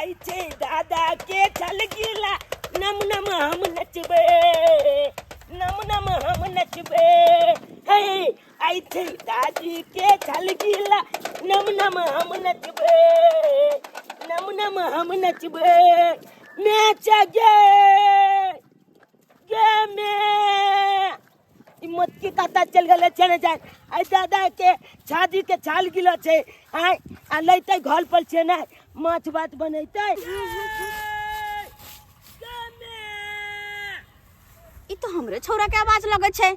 ऐसे दादा के चल गिला नम नम हम नचबे नम नम हम नचबे हे ऐसे दादी के चल गिला नम नम हम नचबे नम नम हम नचबे मैच गे गे में मत के कता चल गले चले जाए आई दादा के शादी के छाल गिलो छे आई आ लैते घर पर छे ना माछ भात बनैते ई तो हमरे छौरा के आवाज लगे छे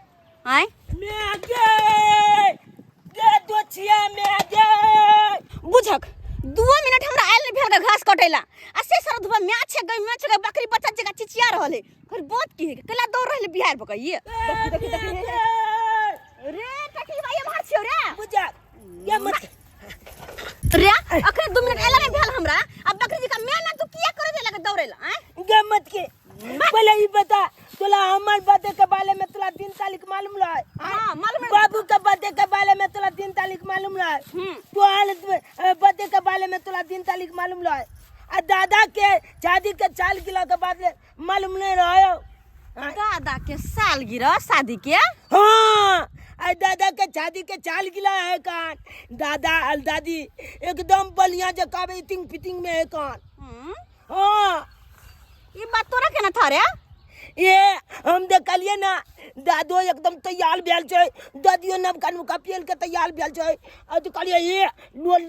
आय मैं गे गे दोछिया मैं गे बुझक 2 मिनट हमरा आइल नहीं भेल घास कटेला आ से सर धुबा मैच गई बकरी बच्चा जगह चिचिया रहले फिर बात की है कला दौड़ रहले बिहार बकइए देखी रे टकी भाई मार छियो रे बुझा ये मत रे अखरे 2 मिनट आइल नहीं भेल हमरा अब बकरी जी का मैं ना तू किया करे दे लगे दौड़ेला हैं गे मत के पहले ही बता तोला हमर बर्थडे के बारे में तोला दिन तारीख मालूम रहा हां मालूम है बाबू के बर्थडे के बारे में तोला दिन तारीख मालूम रहा तो बर्थडे के बारे में तोला दिन तारीख मालूम रहा आ दादा के शादी के 4 किलो के बाद मालूम नहीं रहा दादा के सालगिरह शादी के हाँ आई दादा के शादी के 4 किलो है कान दादा और दादी एकदम बलिया जका इटिंग फिटिंग में है कान हाँ ये बात तोरा केना था रे ये हम देखलिए ना दादो एकदम तैयार भेल छै दादियो नवका नुका पेल के तैयार भेल छै आ तो कहलिए ये लोल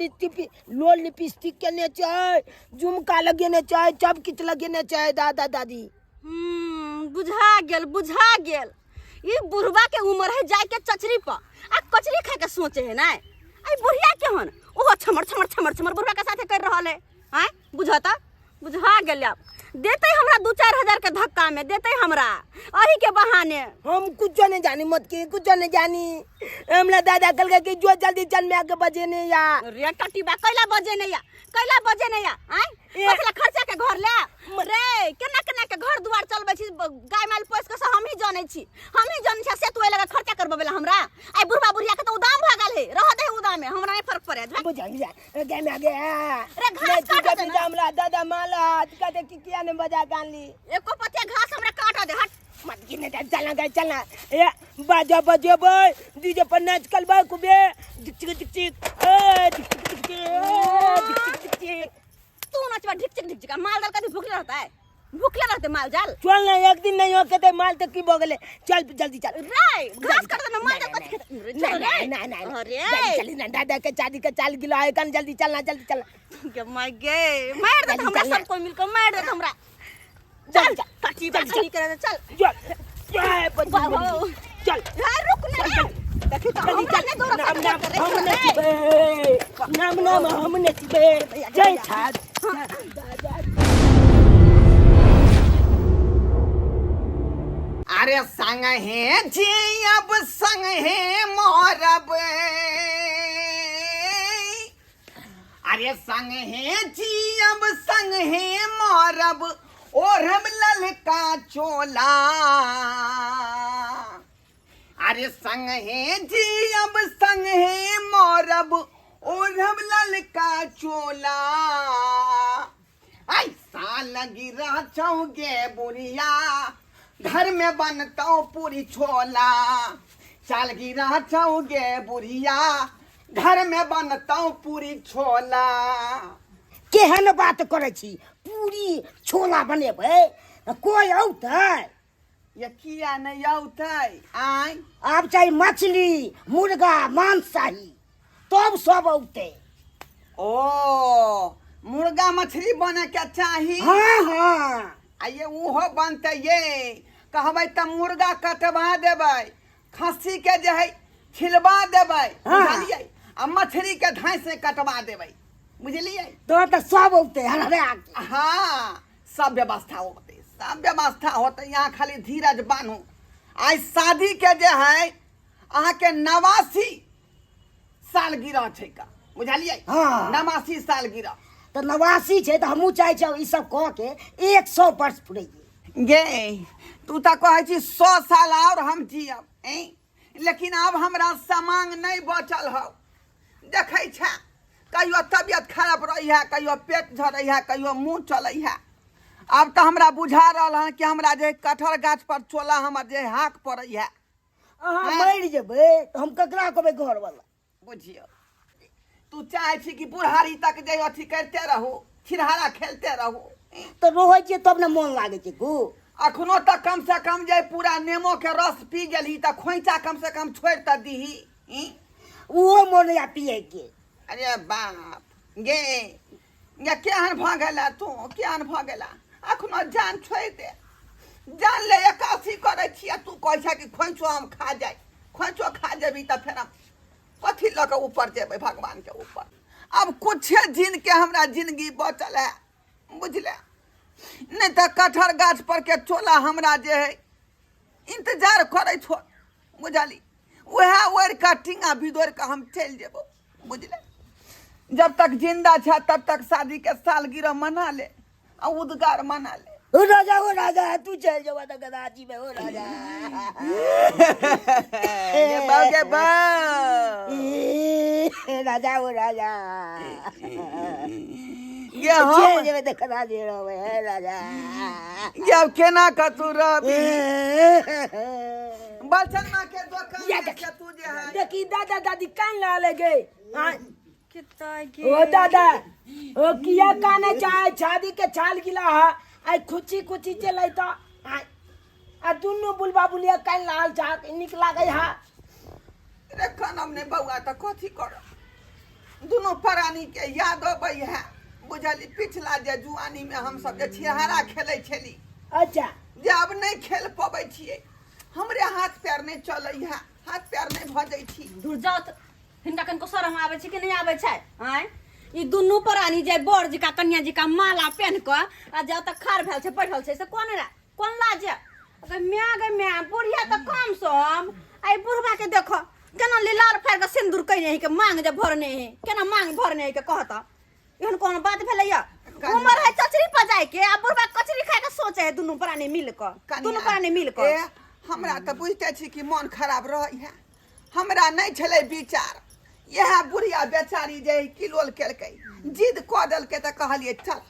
लिपस्टिक केने छै झुमका लगेने छै सब किछ लगेने छै दादा दादी बुझा गेल ये बुढ़वा के उम्र है जाय के चचरी पर आ कचरी खाए के सोचे है ना आई बुढ़िया केहन ओहो छमर बुढ़वा के साथे कर रहल है हैं बुझा गेल अब देते हमरा 2-4 हजार के धक्का में देते हमरा अही के बहाने हम कुछ नहीं जानी मत के कुछ नहीं जानी हमरा दादा कल के जो जल्दी चल में आके बजे ने या रे टटीबा कैला बजे ने या हैं कसला खर्चा के घर ले रे केना के घर दुआर चलबै छी गाय माल पोस के हम ही जानै छी से तू लगा खर्चा करबेला हमरा आई बुढ़वा बुढ़िया के तो उदाम भ गेल है रह दे उदाम में हमरा नहीं फर्क पड़े बुझा गाय में आ गया रे घास काट दे हमरा दादा माला कहते कि किया ने बजा गान ली एको पतिया घास हमरा काट दे हट मत गिने चलना ए बाजा बजेबै डीजे पर नाच करबै कुबे टिक टिक तू नाचबा ढिक टिक माल दल कभी भूखले रहते माल जाल चल ना एक दिन नहीं होके ते माल तक की हो गेले चल जल्दी चल रे घास काट दे माल दल कभी नहीं अरे चल ना दादा के शादी के 4 किलो है कन जल्दी चलना के मार दे हमरा सब कोई मिलकर मार दे हमरा चल काटी बाटी करे चल चल रुक ना देखी तो हम नचबे जय छाद अरे संग है जी अब संग है मोरब अरे संग है जी अब संग है मोरब और हम ललका चोला अरे संग है जी अब संग है मोरब और हम ललका चोला ऐसा लगी रहा चौगे बुढ़िया घर में बनता पूरी छोला चाल गिरा चौगे बुढ़िया घर में बनता पूरी छोला केहन बात करे छी पूरी छोला बनेबै कोई औतै ये किया नहीं औतै आई आप चाहे मछली मुर्गा मांस चाहिए तब सब औते ओ मुर्गा मछली बने के चाहिए हाँ ये उहो बनते ये कहबै त मुर्गा कटवा देबै खस्सी के जे है छिलवा देबै बुझलियै आ मछली के धाई से कटवा देबै बुझलियै तो सब औते हाँ सब व्यवस्था होते यहाँ खाली धीरज बानू आज शादी के जे है अहाँ के 89 साल गिरह छै का बुझलियै 89 साल गिरह तो 89 छै तो हमहू चाहे छ ई सब कह के 100 वर्ष पुरे गे तू तो कहे छी 100 साल और हम जियब लेकिन अब हमरा समांग नहीं बचल हो देखे छ कहियो तबियत खराब रही है, कहियो पेट झड़ै है, कहियो मुँह चलै है। अब तो हमरा बुझा रहा है कि हमरा जे कटहर गाछ पर चोला हमर जे हाक पड़ै है। अहाँ मरि जेबै तऽ हम ककरा कहबै घर वाला? बुझियो तू चाहे छी कि बुढ़ारी तक जे अथी करते रहू, छिरहारा खेलते रहू। तऽ रहै छियै तब ने मोन लागै छै गो। अखनो तक कम से कम जे पूरा नेमो के रस पी गेली तऽ खोइचा कम से कम छोड़ि तऽ दीही। ओहो मोन या पिए के। अरे बाप गे, ये केहन भऽ गेला तू, केहन भऽ गेला? अखनो जान छोड़ि दे, जान ले 81 करै छियै, तू कहै छै कि खोइचो हम खा जाए। खोइचो खा जेबी तऽ फेर हम कथी लऽ कऽ ऊपर जेबै भगवान के ऊपर? अब कुछे दिन के हमरा जिंदगी बचल है, बुझले? नहीं तो कटहर गाछ पर के चोला हमरा जे है इंतजार करे छो, बुझली? वह ओढ़ के टींगा बिदोड़ के हम चल जेबो, बुझले? जब तक जिंदा छा तब तक शादी के सालगिरह मना ले, उद्गार मना ले। हो राजा तू चल जावा तो गदाची में। हो राजा ये बाऊ के बाऊ, राजा हो राजा ये हम चल जावे तो गदाची रहे राजा। जब केना का तू रबी बलचनमा के दुकान या में के तू जे है देखी दादा दादी कान ला ले गए। कितना के ओ दादा ओ किया काने चाहे शादी के छाल गिला है आई खुची खुची चलै त आ दुनु बुलबा बुलिया कान लाल चाह निक लागै है। रे खानम ने बउआ त कथी कर, दोनों प्राणी के याद अबै है, बुझली? पिछला जे जुआनी में हम सब जे छिहारा खेलै छली, अच्छा जे अब नहीं खेल पबै छियै, हमरे हाथ पैर नहीं चलै है, हाथ पैर नहीं भजै छी। दूर जाओ तो हिनका कनको शरम आवे छै कि नहीं आवे छै? आय ई दुनू प्राणी जे बर जी का कन्या जी का माला पहन क आ जब तक खार भेल छै बैठल छै से कोन लाज? अगर म्या गे म्या बुढ़िया त कम सम आई बुढ़वा के देखो केना लाल फाड़ के सिंदूर कइने है के मांग जे भरने है, केना मांग भरने है के कहता। एहन कोनो बात भेलैया? उमर है चचरी पजाय के आ बुढ़वा कचरी खाय के सोचे है दुनू प्राणी मिल क, दुनू प्राणी मिल क। हमरा त बुझते छी कि मन खराब रही है, हमरा नहीं छले विचार। यह बुढ़िया बेचारी जे किलोल केलकै, जिद क देलकै त कहलिए चल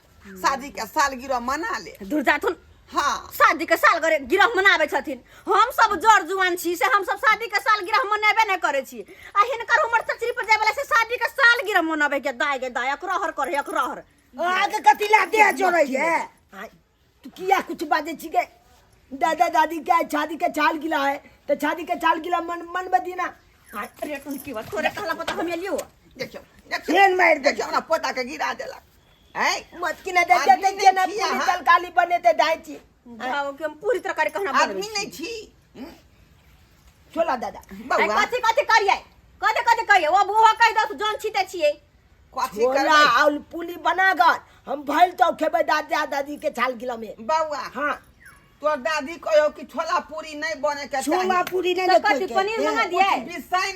शादी के सालगिरह मना ले। दूर जाथुन। हाँ शादी के साल गिरह मनावे छथिन, हम सब जड़ जुआन छी से हम सब शादी के साल गिरह मनाबे नहीं करे छी। आ हिनकर उमर चचरी पर जाय वाला से शादी के साल गिरह मनावे के दाय अकरहर करे अकरहर। आगे कथी ला दे जोरै है? तू किया कुछ बाजे छी के? दादा दादी के शादी के छाल गिला है तो शादी के छाल गिला मन बदीना। अरे तुम की बात तोरे कहला पता हम लियो? देखियो फेन मार दे। देखियो हमरा पोता के गिरा देलक है। मत की ना दे दे ना पूरी तलकाली बने ते दाई छी। जाओ कि हम पूरी तरकारी कहना आदमी नहीं छी। छोला दादा बउआ कथी करिए वो बुआ कह दस जन छीते छिए। कथी छोला करबै और पुली बना गन हम भइल तो खेबे दादा दादी के छाल गिला में। बउआ? हाँ तोर दादी कहो कि छोला पूरी नहीं बने के चाहिए, छोला पूरी नहीं तो देखो कथी पनीर मंगा दिए?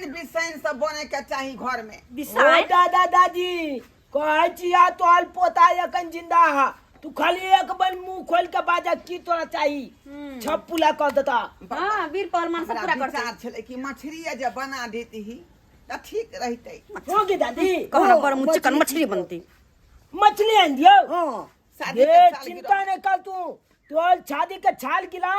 बिसाइन सब बने के चाहिए घर में। ओ दादा दादी कहै छिया तोल पोता एखन जिंदा है, तू खाली एक बार मुंह खोल के बाजा की तोरा चाहिए छप पुला कर देता। हां वीर पहलवान सब पूरा करते। विचार छले कि मछली जे बना देती ही त ठीक रहते। होगी दादी कहना पर मुझ चिकन मछली बनती। मछली आन दियो। शादी ये के सालगिरह चिंता नहीं कर तू, तोल शादी के छाल गिला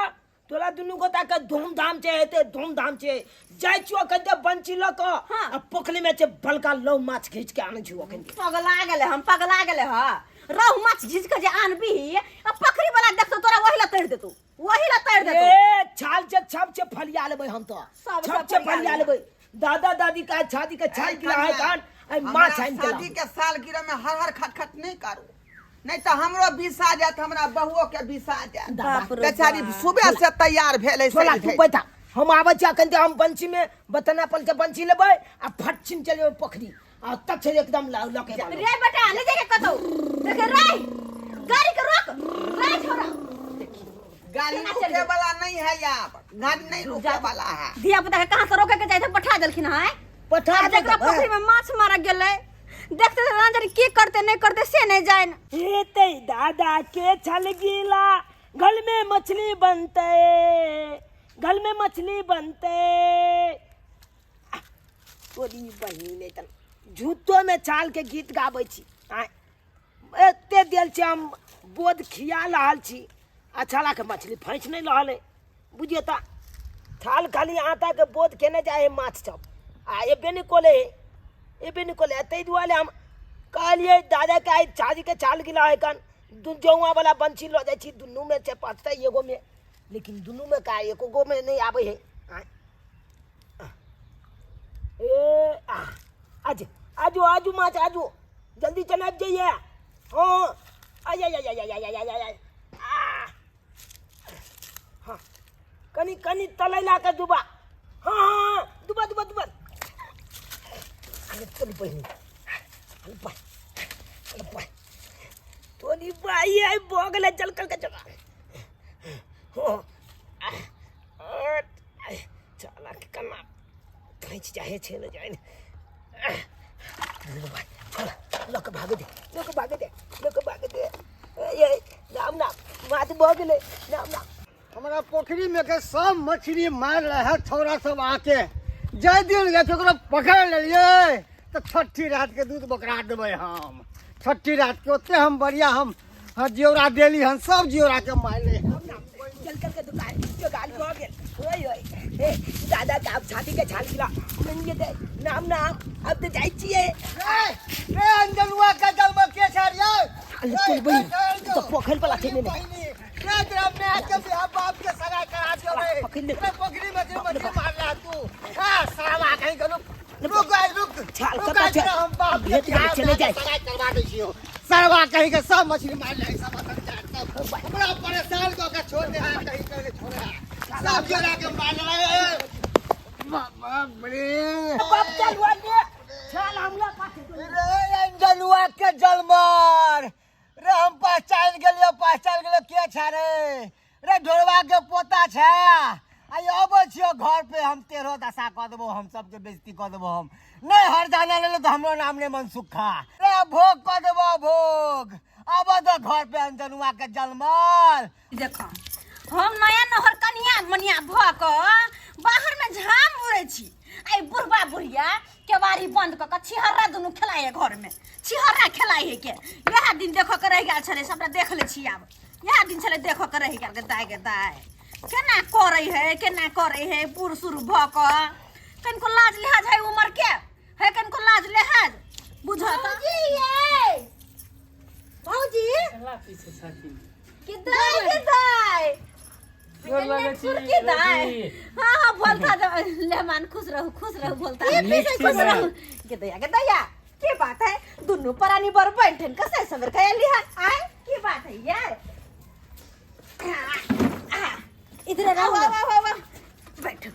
तोला दुनु को ताके धूमधाम से हेते धूमधाम से जाय छुआ कते बंची ल क आ पोखली में से बलका लौ माछ खींच के आने छुआ कन। पगला गेले ह रहु माछ घिच के जे आनबी आ पखरी वाला देख तो तोरा वही ला तैर देतू, वही ला तैर देतू। ए छाल से छप से फलिया लेबै हम तो सब छप से फलिया लेबै। दादा दादी का शादी के छाल गिला है कान आई माछ आन के शादी के सालगिरह में हर खटखट नहीं करू, नहीं तो हमरो बिसा जात, हमरा बहुओ के बिसा जात। बाप रे बेचारी बाप। सुबह से तैयार भेले छोला तू बैठा हम आवे छ कन हम बंची में बतना पल के बंची लेबै आ फट छिन चले पोखरी आ तक से एकदम लके रे बेटा ले जाके कतो देख रे गाड़ी के रोक रे छोरा। गाड़ी रुके वाला नहीं है, यहाँ गाड़ी नहीं रुके वाला है। दिया पुता के कहां से रोके के जाय थे पठा देलखिन है। पठा दे जकरा पोखरी में माछ मारा गेलै देखते ना जाने की करते नहीं करते से नहीं जाए। हेते दादा के छल गिला गल में मछली बनते, गल में मछली बनते। तोरी बहिने तन झूठो में चाल के गीत गाबै छी आय एते देल छै हम बोध खिया रहल छी अच्छा लागे मछली फैंस नहीं रहल है बुझिए ता थाल खाली आटा के बोध केने जाए है माछ सब आ एबे नहीं कोले तै दुआरे हम कहलिए दादा के आई चाची के चाल गिला है कन जौआ वाला बंसी लो जाय छी दुनू में से पचतै एगो में लेकिन दुनू में का एको गो में नहीं आबै है आज आजू आजू माछ आजू जल्दी चला जाइए हाँ आय आय आय आय आय आय आय हाँ कनी कनी तलैला के दुबा हाँ हाँ दुबा दुबा दुबा अरे तोली बहिनी अरे बाय तोली बाई है बोगले चल कर के चला हो चला के कना खींच जाए छे न जाए लोक भाग दे ये नाम मात बोगले नाम हमारा पोखरी में के सब मछली मार रहे है छौरा सब आके जय दिन गए ओकरा पकड़ लेलिए तो छठी रात के दूध बकरा देवे हम छठी रात के ओते हम बढ़िया हम जियोरा देली हम सब जियोरा के मार ले चल कर के दुकान जो गाल हो गेल ओए दादा का आप छाती के छाल गिला मंगे दे नाम अब तो जाई छिए ए अंजलुआ का जन्म के छाड़ियो अरे तू बई तो पोखर पर लाथे ने क्या तेरा मैं आज के बाप के सगा करा दियो रे पोखरी में मछली मार रहा तू हां सारा कहीं करो रुक छाल कर हम बाप भेट के चले जाए सगा करवा दे छियो सरवा कहीं के सब मछली मार ले सब बड़ा परेशान को के छोड़ दे हां कहीं के छोड़ा सब जरा के मार रहे बाप रे बाप चलवा दे छाल हमला पाछे रे अंजलुआ के जलमर रे हम पहचान गेलियो के छारे रे ढोलवा के पोता छै आई अबै छियो घर पे हम तेरो दशा क देबो हम सबके बेइज्जती क देबो हम नहीं हर जाना ले तो हमरो नाम ने मनसुखा रे भोग क देबो भोग अब तो घर पे अंजनुआ के जलमल देखो हम नया नहर कनिया मनिया भ क बाहर में झाम उड़े छी आई बुढ़बा बुढ़िया केवारी बंद क छिहरा दुनु खेलाए घर में छिहरा खेलाए के यह दिन देखो के रह गेल छले सबटा देख ले छी अब यह दिन छले देखो के रह गेल के दाय केना करे है बूढ़ शुरू भ क कनको लाज लिहाज है उम्र के है कनको लाज लिहाज बुझा त भौजी के दाय के दाय हां बोलता लेमान खुश रहो बोलता के दया के बात है दोनों परानी बर बैठन कैसे सबर कया लिहा आए की बात है यार इधर आओ बैठो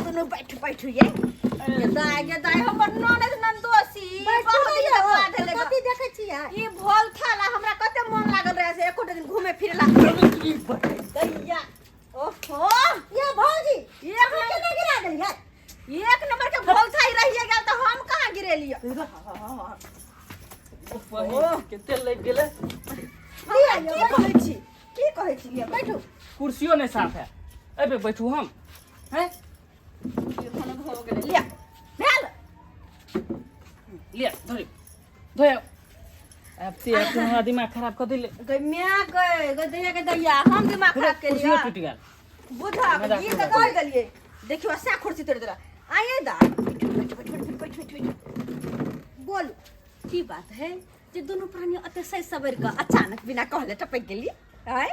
दोनों बैठो ये दाय हमर ननद नंदोसी कथि देखै छी ई भोल थाला हमरा कते मन लागल रहे से एको दिन घूमे फिरला दैया ओहो ये भौजी ये केना गिरा देली है एक नंबर के भोल थाई रहिए गेल त हम कहां गिरेलियो ओह केते लग गेले की कहै छी ये बैठो कुर्सियों नहीं साफ है अबे बैठू हम हैं ये खाना हो गेले लिया भेल लिया धोयो अब से हमारा दिमाग खराब कर दिले गई दैया के दैया हम दिमाग खराब के कुर्सियों लिया टूट गया बुझा ये तो कह देलिए देखियो सा कुर्सी तोड़ देला आइए दा बैठ बोल की बात है जे दोनों प्राणी अतिशय सबर का अचानक बिना कहले टपक गेली आय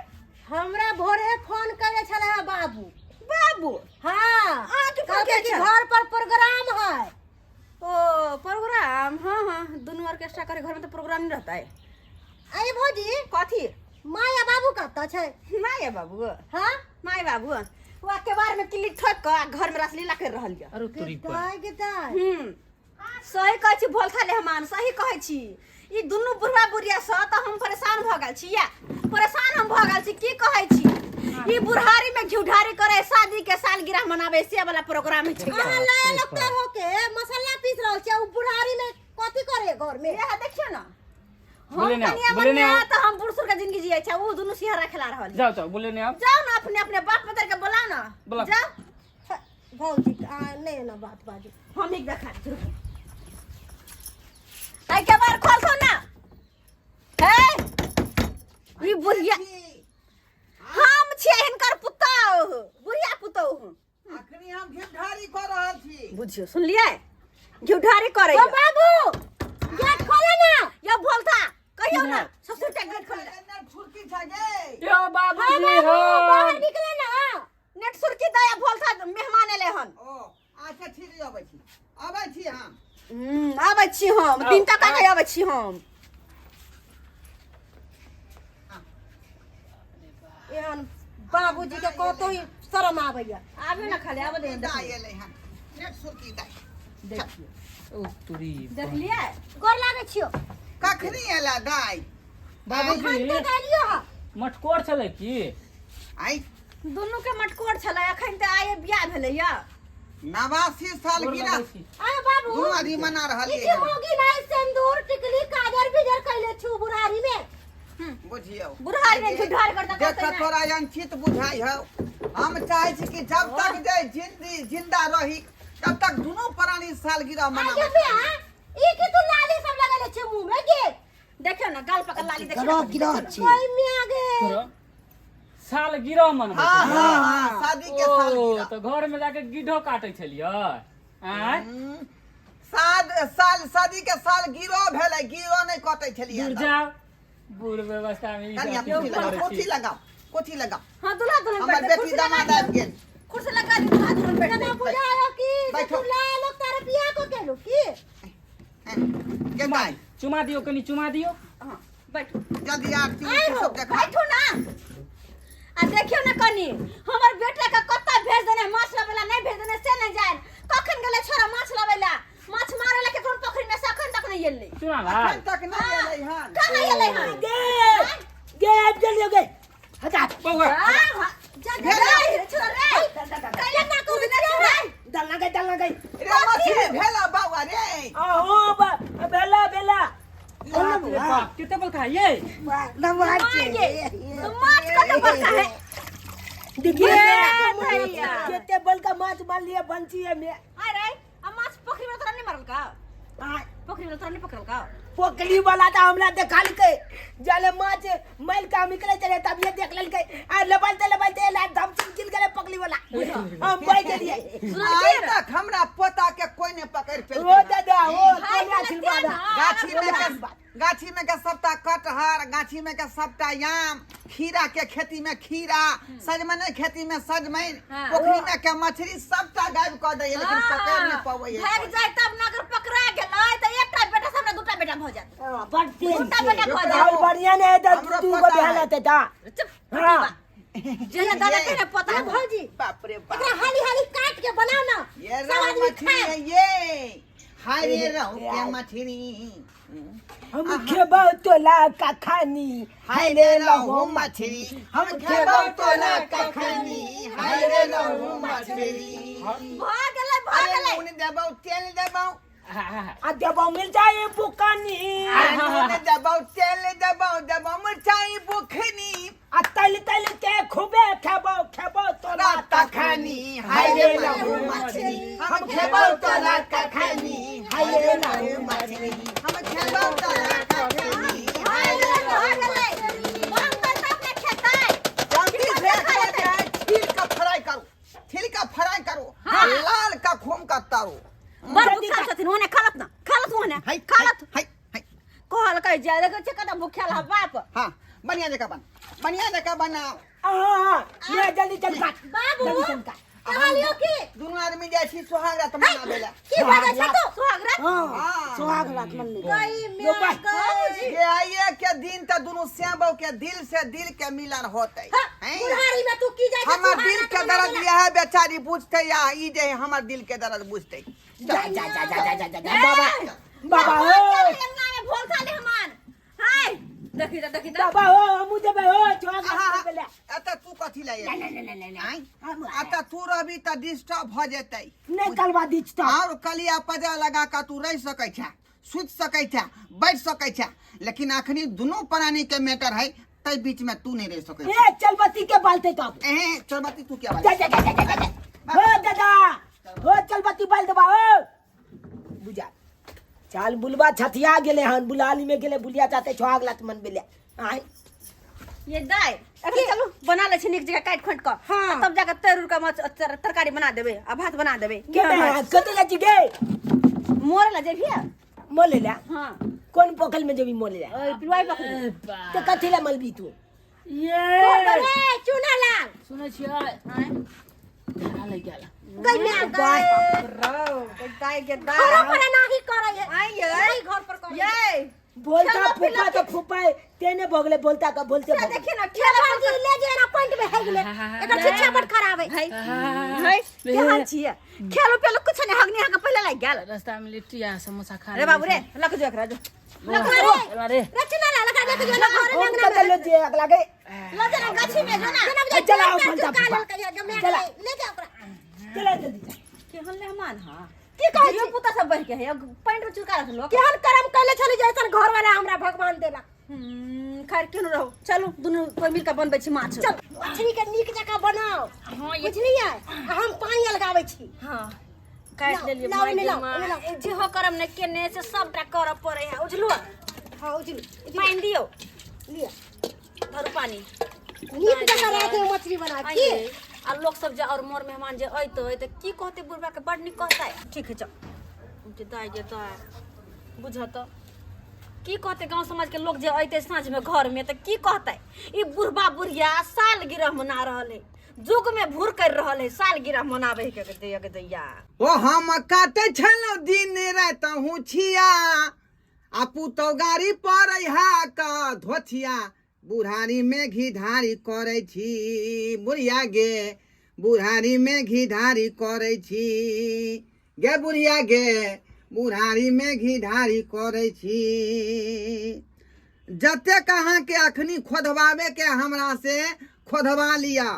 हमरा भोरे फोन करे छले बाबू हां आज कहते कि घर पर प्रोग्राम है ओ प्रोग्राम हां दोनों ऑर्केस्ट्रा करे घर में तो प्रोग्राम नहीं रहता है अरे भौजी कथी माया बाबू कहता छै माया बाबू हां माय बाबू वा के बारे में किली ठोक के घर में रसलीला कर रहल या अरे तोरी पर दाय के दाय सही कहै छी भोल खा ले हमान सही कहै छी ई दुनु बुढ़वा बुढ़िया स त हम परेशान भ गेल छी या परेशान हम भ गेल छी की कहै छी ई बुढ़ारी में घिउढारी करे शादी के सालगिरह मनावे से वाला प्रोग्राम छै अहाँ लाए लगता हो के मसाला पीस रहल छै उ बुढ़ारी में कथि करे घर में यह देखियो ना बोले हम ना, कनिया बोले ना। बनिया त हम बुढ़सुर के जिंदगी जियै छै उ दुनु सिहरा खेला रहल जाओ बोले नहीं आप जाओ ना अपने अपने बाप पतर के बुलाओ ना बुलाओ। जाओ भौजी नहीं ना बात बाजू हम एक देखा ताई के बार खोल सो ना है ई बुढ़िया हम छिए हिनकर पुतौ बुढ़िया पुतौ अखनी हम घिढारी कर रहल छी। बुझियो सुन लिए घिउढारी करे ओ बाबू गेट खोले ना या बोलता कहियो ना ससुर के गेट खोल नेट छुरकी छ गे। यो बाबूजी बाबू बाहर हम निकले ना नेट सुरकी दया बोलता मेहमान एले हन ओ अच्छा ठीक अबै छी। अबै छी हम। आबै छी हम दिन तक के आबै छी हम एहन बाबूजी के कतो ही शरम आबैया आबे ना खाली आबे दे दाई एलै हन। नेट छुरकी दाई। देखियो ओ तुरी देख लिए गोर लागे छियो कखनी एला दाई? बाबूजी तो गालियो ह मटकोर छलै की? आई दुनू के मटकोर छलै अखन त आए बियाह भेलै या 89 साल गिरा अरे बाबू दुनू आदमी मना रहल ई है। की होगी ना सिंदूर टिकली काजर बिजर कैले छु बुढ़ारी में बुझियो बुढ़ारी में घिउढारी करता देख करता तोरा अंचित बुझाई हो। हम चाहे छी कि जब तक जे जिंदा रही तब तक दोनों प्राणी सालगिरह आगे मनावे। पे हां ई की तू लाली सब लगले छु मुंह में के देखियो ना गाल पकड़ लाली देखियो कोई में आगे साल गिरह मनबै हाँ छलियै? हाँ हाँ शादी के ओ सालगिरह। तो घर में जाके गिढ़ो काटै छलियै आय साल शादी के साल गिरो भेलै गिरो नहीं कटै छलियै। दूर जाओ बूढ़ व्यवस्था में ई कनिया सब कोठी क्यों लगाओ करै कोठी छी? लगाओ कोठी लगाओ। हां दुल्हा दुल्हन हमर बैठ बेटी दामाद आबि गेल। कुर्सी लगा दी दुल्हा दुल्हन बैठ ना बुझायो की बैठो। तू ला लोग तारे बियाह को केलु की के दाई चुमा दियो कनी चुमा दियो। हां बैठ जल्दी आरती आइ हो सब देखा। बैठो ना आ देखियो ना कनी हमर बेटा का कत्ता भेज देने माछ लावेला नहीं भेज देने से नहीं जाए कखन गेले छोरा माछ लावेला माछ मारेला के कोन पोखरी में से अखन तक नहीं एले चुमा भाई अखन तक नहीं एलै हन। कहां एले हन गे जल्दी गे हटा बउआ जा रे छोरा रे कैले ना को रे दलना गई रे मछली भेला बाबा रे। आहो बेला बेला बाप रे बाप कितने बल खाइए नमस्ते मांगे तो माछ का तो बड़का है देखिए भैया। कितने बल का माछ मार लिया बंसी है मैं अरे अब माछ पोखरी में तोरा नहीं मारल का पोखरी में तोरा नहीं पकड़ल का पोकली वाला था हमला देखा के जाले माछ मैल का निकले चले तब ये देख ललके आ लबलते ला धम चिल गए पकली वाला हम बैठ गेलिए आज तक हमरा पोता के कोई ने पकड़ पे। ओ दादा ओ हाय कोना गलत छिलवा गाछी में के सबटा कटहर, गाछी में के सबटा आम, खीरा के खेती में खीरा, सजमन खेती में सजमन, हाँ। पोखरी में के मछली सबटा गायब कर दे लेकिन पकड़ नहीं पावे। भाग जाए तब ना अगर पकड़ा गेलै त एकटा बेटा से हमरा दूटा बेटा भ जात बढ़ते दूटा बेटा भ जो जात बढ़िया ने तो हमरो तू को पता बहला है। ते ता चुप हाँ। जेना दादा के पता है भौजी बाप रे बाप। एकरा हाली हाली काट के बनाओ ना ये सब रहो आदमी मछली खाए है ये। हाय रे रहो के मछली। हम खेबो तोला का खानी हाय रे रहो मछली। हम खेबो तोला का खानी। हाय रे रहो मछली। भाग गेलै उन्हें देबो तेल देबो। आ देबो मिल जाए बुकानी उन्हें देबो तेल देबो मिर्चाई बुखनी। आ तल के खूबे खेबो तोला का खानी हाय रे रहो मछली। हम खेबो तोला का खानी। हाय रे रहो मछली। हम खेबो तोला का खानी। हाय रे रहो मछली। जल्दी से छील का फ्राई करो। छील का फ्राई करो। लाल का खून का तारो। बड़ भूखा छथिन ओने खालत ओने हाय खालत हाय हाय। कहल कह जाए देखो छ कत भूखल ह बाप हाँ बढ़िया जगह बनाओ। हां मैं जल्दी चल काट बाबू जल्दी चल काट कहलियो की दोनों आदमी जाए छी सोहागरात मनाबेला। की भागे छ तू सुहागरात हां सुहाग रात मन में कोई में बाबूजी ये आइए के दिन त दोनों श्याम के दिल से दिल के मिलन होते हैं। बुढ़ारी में तू की जाए हमर दिल के दर्द यह है बेचारी बुझते या ई जे हमर दिल के दर्द बुझते। जा बाबा हो लंगा में भोल खाले हमान हाय देखी त बाबा हो हम देबे हो सुहाग रात बेला अत तू कथी लाए नहीं अत तू रहबी त डिस्टर्ब भ जेतै। नहीं कलवा दीचता और कलिया पजा लगा का तू रह सकै छ, सुत सकै छ, बैठ सकै छ, लेकिन अखनी दोनों प्राणी के मैटर है तै बीच में तू नहीं रह सकै। ए चलबत्ती के बालते कब चलबत्ती तू क्या जा हो दादा हो चलबत्ती बाल दबा हो बुझा चाल बुलवा छतिया गेले हन बुलाली में गेले बुलिया जाते छोआग लत मन बेले आय ये दाय अखन चलू बना ले छी नीक जगह काट खोट कर हाँ। तब जाकर तरूर का तरकारी बना देबे आ भात बना देबे कते लची गे मोर ला जेबिया मोले ला हां कौन पोखल में जबी मोले ला ओए पिलवाई पकड़ तो कथी ला मलबी तू ये ए चूना लाल सुनै छियै खाना ले गेला गई मैं गई दाय के दाय घर पर नाही करे है आई ये नहीं घर पर करे ये बोलता फूफा तो फूफा तेने भोगले बोलता का बोलते भोगले। देखिए ना ठेला पर ले जे ना पॉइंट में है गेले एकर शिक्षा बट खराब है भाई भाई केहन छिए खेलो पेलो कुछ नहीं हगनी हग पहले लाग गेल रास्ता में लिट्टी आ समोसा खा रे बाबू रे लख जो एकरा जो अरे रचना ला लगा दे जो ना घर हम अंगना कते लो जे अगला गे लो जरा गाछी में जो ना चला आओ फलता फूफा चला ले जा ओकरा चला जल्दी केहन मेहमान हां की कहै छी पुता सब बढ़ के है पैंट में चुका रख लो केहन कर्म कैले छली जैसन घर वाला हमरा भगवान देला खैर केहन रहो चलो दुनु कोई मिलकर बनबै छी माछ चल मछली के नीक जका बनाओ हां ये बुझलियै हम पानी लगाबै छी हां काट लेलिए लाओ, माय लाओ, के लाओ। मां जे हो करम ने केने से सबटा करऽ पड़े है उजलु हां उजली पानी दियो लिया धरु पानी नीक जका राखे मछली बना की आइए आ लोग सब जे और मोर मेहमान जे अइतो त की कहते बुढ़बा के बड नीक कहता है ठीक है चल जे दाई जे दाई बुझत की कहते गांव समाज के लोग जे अइते साँझ में घर में त की कहता है ई बुढ़बा बुढ़िया साल गिरह मना रहल है जुग में भूर कर रहल है साल गिरह मनावे के दैया के दैया ओ हम काटे छलौ दिन रात हूँ छिया आ पुतौ गाड़ी पर हा का धोथिया बुढ़ारी में घी धारी करे छी बुढ़िया गे बुढ़ारी में घी धारी करे छी गे बुढ़िया गे बुढ़ारी में घी धारी करे छी जते कहाँ के अखनी खोदवावे के हमरा से खोदवा लिया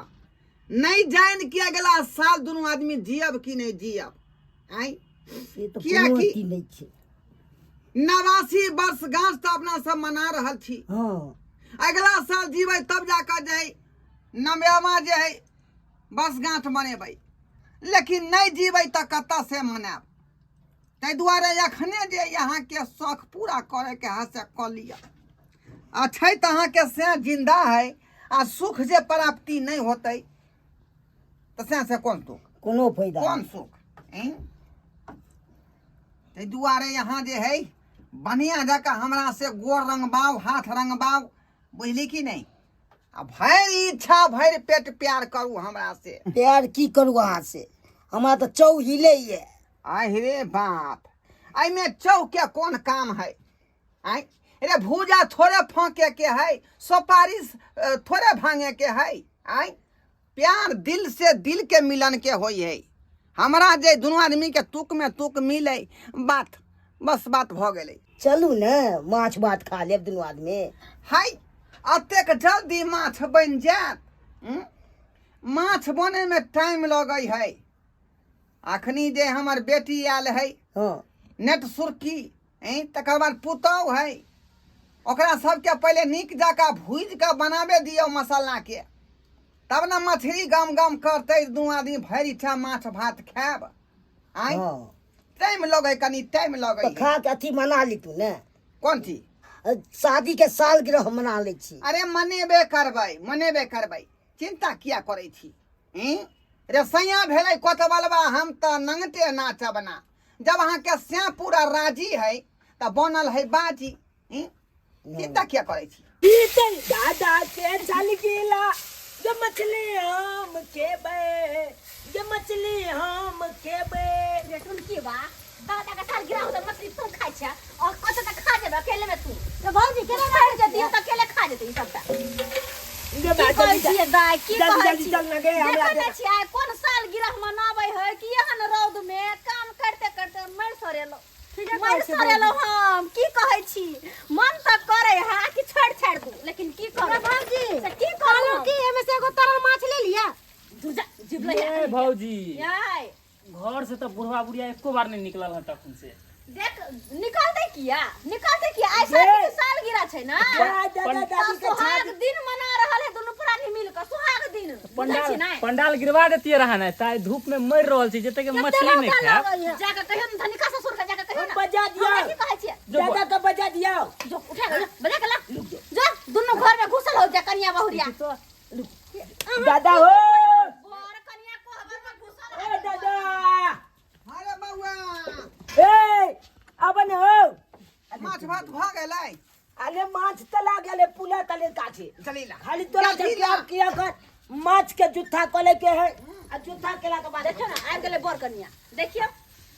नहीं जान कि अगला साल दोनों आदमी जियब कि नहीं जियब आई ये तो किया कोनो कि- अथी नहीं छे 89 वर्षगांठ तो अपना सब मना रहल छी हां अगला साल जीवे तब जाकर जे 90वां जे है वर्षगांठ मनेबै लेकिन नहीं जीवे तो कत से मनाब ताहि दुआरे अखने जे यहाँ के शौक पूरा करे के हाथ से क लिया अच्छे तो अहाँ के से जिंदा है आ सुख जे प्राप्ति नहीं होते तो से कौन सुख कोनो फायदा कौन सुख ताहि दुआरे यहाँ जे है बढ़िया जका हमरा से गोर रंगबाव हाथ रंगबाव बुझली कि नहीं आ भरि इच्छा भरि पेट प्यार करू हमरा से प्यार की करू अहाँ से हमरा तो चौ हिले ये आहि रे बाप आई में चौ के कौन काम है आई रे भूजा थोड़े फाँके के है सुपारी थोड़े भांगे के है आई प्यार दिल से दिल के मिलन के होई है हमरा जे दोनों आदमी के तुक में तुक मिले बात बस बात भ गेलै चलू ने माछ भात खा लेब दुनू आदमी हाय अतेक जल्दी माछ बन जात माछ बने में टाइम लगे है अखनी जे हमर बेटी आयल है हां नेट सुर्खी तकर बाद पुतौ है ओकरा सबके पहले नीक जका भूज के बनाबे दियो मसाला के तब ना मछली गम गम करते दू आदमी भरि ठा माछ भात खाब आई हां टाइम लगे कनी टाइम तो लगे खा के अथी मना ली तू ने कौन चीज शादी के सालगिरह मना ले छी अरे मनेबे करबै चिंता किया करे छी रे सैया भेलै कोतबलवा हम तो नंगटे नाचब ना जब अहाँ के श्याम पूरा राजी है तो बनल है बाजी चिंता किया करे छी पीते दादा के चल गिला जब मछली हम खेबे जब मछली हम खेबे रे तुम की बा दादा का साल गिरा हो त मछली तुम खाइ छ और कत तक खा जेबा अकेले में तू तो भौजी केना खा जती त अकेले खा जती सबटा ये की कहै छियै दाय की जल्दी कहै जल्दी छी चल लगे हमरा देखै छियै कोन साल गिरह मनाबै है कि एहन रौद में काम करते करते मर सरेलो मर सरेलो हम की कहै छी मन त करे है कि छाड़ दू लेकिन की करू भौजी से की कहलो करू कि एमे से एगो तरल माछ ले लिया दूजा जिबले ए भौजी याय घर से तो बुढ़वा बुढ़िया एको बार नहीं निकलल है तखन से देख निकालते किया ऐसा कि साल गिरा छै ना दादा दादी के सुहाग दिन मना रहल है दोनों प्राणी मिल के सुहाग दिन पंडाल पंडाल गिरवा देतिए रहा ना ताई धूप में मर रहल छी जते के मछली नहीं खाए जाके कहियो न धनिका ससुर के जाके कहियो ना बजा बजा दियो की कहै छियै दादा का बजा दियो जो उठा ले बजा के ला जो दोनों घर में घुसल हो जा कन्या बहुरिया दादा हो घर कन्या को हबर में घुसल ए दादा अरे बउआ ए अबन हो माछ भात भ गेलै अरे माछ तला गेले पुला तले काछे चलीला खाली तोरा क्या किया कर माछ के जुत्था कोले के है आ जुत्था केला के बाद देखो ना आ गेले बर कन्या देखियो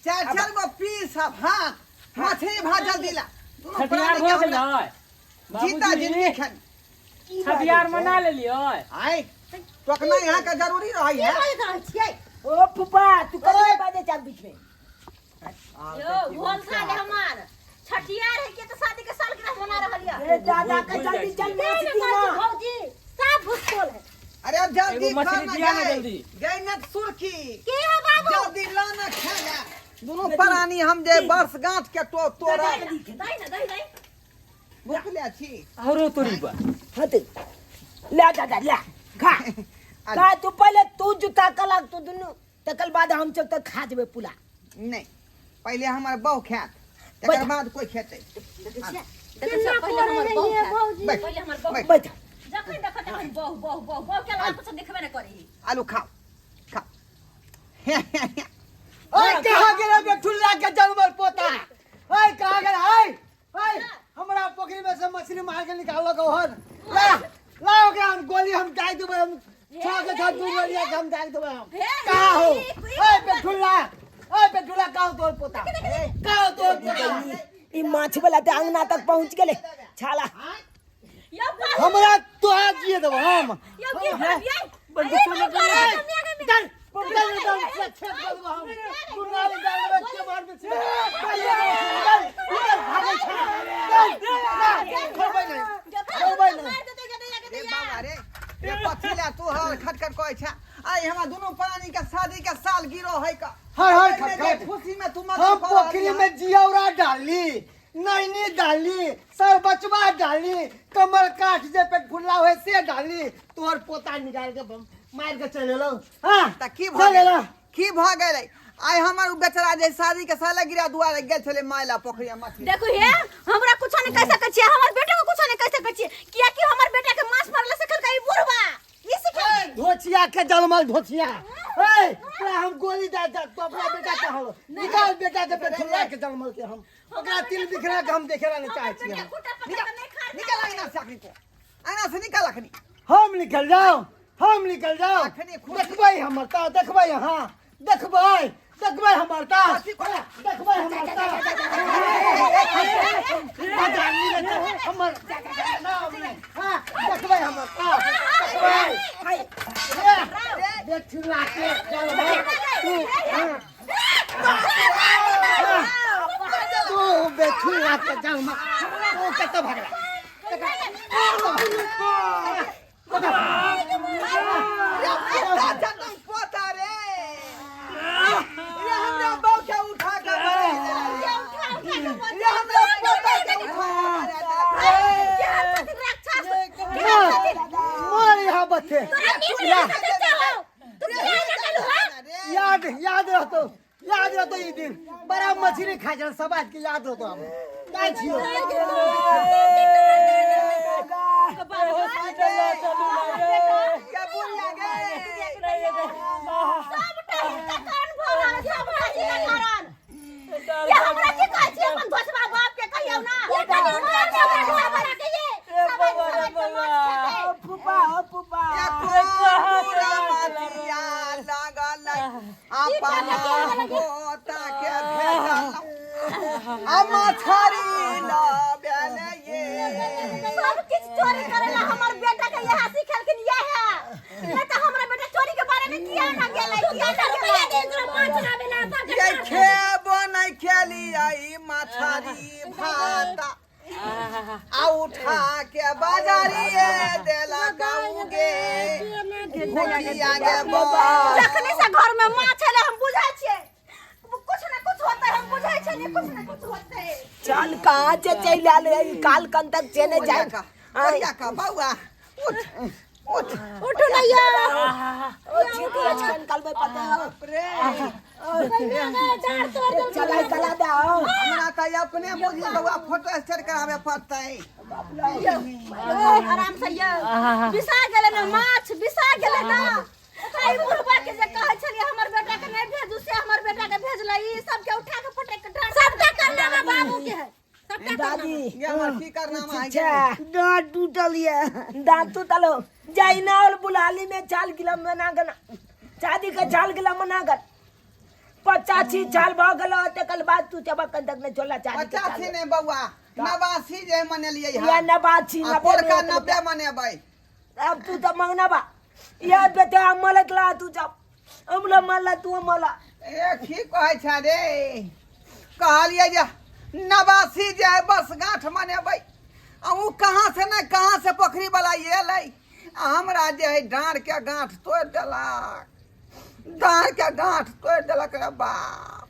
चार गो पीस भात मछली भात जल्दी ला छठियार हो गेलै जीता जिंदगी खन छठियार मना लेलियै आय टोकना यहाँ का जरूरी रही है की कहै छियै ओ फुफा तू कते बाजे चल बीच में यो भोल खा ले हमार छठियार है के तो शादी के साल के मना रहलिया ए दादा का जल्दी जल्दी नाच दी ना भौजी सब भूसकोल है अरे अब जल्दी एगो मछली दिया ना जल्दी। गई न सुर्खी के है बाबू जल्दी लाना खाना दोनों प्राणी हम जे वर्ष गांठ के तोरा दई ना भूखले छी औरो तोरी बा हट ले दादा ले खा का तू पहले तू जुत्ता कला तू दुनु तकल बाद हम चल तक खा जेबे पुला नहीं पहले हमार बहू खात तकर बाद कोई खेते देखो पहले हमर बहू भौजी बैठ, पहले हमर बहू बैठ जखन देखो तखन बहू के ला कुछ देखबे न करी आलू खाओ खाओ ओए कहाँ गेले बेठुल्ला के जलमल पोता ओए कहाँ गेले ओए हमरा पोखरी में से मछली मार के निकालो गो हन ला ओकरा हम गोली हम डाल देबे हम छा के छा दू गोलियां हम डाल देबे हम कहाँ हो ओए बेठुल्ला कहाँ तोर पोता कहाँ तोर पोता ई माछ वाला ते अंगना तक पहुंच गेले छाला यो हमरा तोहा जिए देबो हम यो की हबियै बंदी सुन चल पकड़ ले दम से छेद कर देबो हम गुनारी डाल देबे के मार दे चल भागे चल खोबै नहीं ए बाबा रे ए पथिला तू हर खटखट कहै छ आई हमरा दोनों प्राणी के शादी के साल गिरो है का हर खटखट खुशी में तू मत हम पोखरी में जियौरा डाली नैनी डाली सर बचवा डाली कमर काट जे पेट फुल्ला होए से डाली तोहर पोता निकाल के मार के चले लो हां त की भ गेलै आई हमर बेचारा जे शादी के साल गिरा दुआरे गेल छले मायला पोखरी में मछली देखो हे हमरा कुछ नहीं कह सकै छी हमर बेटा को कुछ नहीं कह सकै छी किया कि हमर बेटा के मांस मारले से कल बुढ़वा ई सिखा धोचिया के जलमल धोचिया ए तोरा हम गोली दे दे तो अपना बेटा के हो निकाल बेटा के पेटुल्ला के जलमल के हम ओकरा तिल बिखरा के हम देखेला नहीं चाहै छी निकल आना से अखनी को आना से निकल अखनी हम निकल जाओ देखबै हमर ता देखबै हां देखबै हमर ता देखबै हमर ता हमर नाम नहीं हां देखबै हमर ता देखबै बेठुल्ला के जलमल तू बेठुल्ला के जलमल तू कत भगला पोता रे ये हमरा बहू के उठा के मारे ये हमरा पोता के उठा मार यहाँ बच्चे याद रहतो ये दिन बड़ा मछली खा जन सब आज के याद रहतो हम काय छियो क्या बोल लागे फुफा हो फुफा सब किछ चोरी करेला हमर बेटा के यहां सिखल के ये है नहीं तो हमरा बेटा चोरी के बारे में किया ना गेलै उठा के बाजारिए देला गाऊगे भुजिया के जखनी से घर में माछ है हम बुझाई छियै कुछ ना कुछ होता है हम बुझाई छियै कुछ ना कुछ होता है चल कहाँ से चल आले काल कन तक चले जाए का बउआ उठ उठो नैया ओ चीटी आज कल में पता है डार तोड़ दो चला चला दो हमरा तो अपने बुझी बउआ फोटो स्टेट करावे पड़तै। आराम से ये बिसा गेले ना माछ बिसा गेले ना ई बुढ़वा के जे कहै छलिए हमर बेटा के नहीं भेजू से हमर बेटा के भेजलै ई सब के उठा के पटक के डांट सबटा करना में बाबू के है सबटा दादी ये हमर की करना में है अच्छा दांत टूटल ये दांत टूटल हो जाई ना और बुलाली में चाल गिला मना गना शादी का चाल गिला मना गन 85 साल भ गेलो तकल बाद तू जब कंदक ने चला चाली के 85 ने बउआ 89 जे मनेलियै या नबाची आ पोरका 90 मनेबै। अब तू तो मंगना बा या बेटा अमलत ला तू जब अमला मला तू अमला ए ठीक कहै छ रे कहलियै जे 89 जे बस गांठ मनेबै आ उ कहां से न कहां से पोखरी वाला एलै आ हमरा जे है डांर के गांठ तोड़ देलक डांर के गांठ तोड़ देलक रे बाप।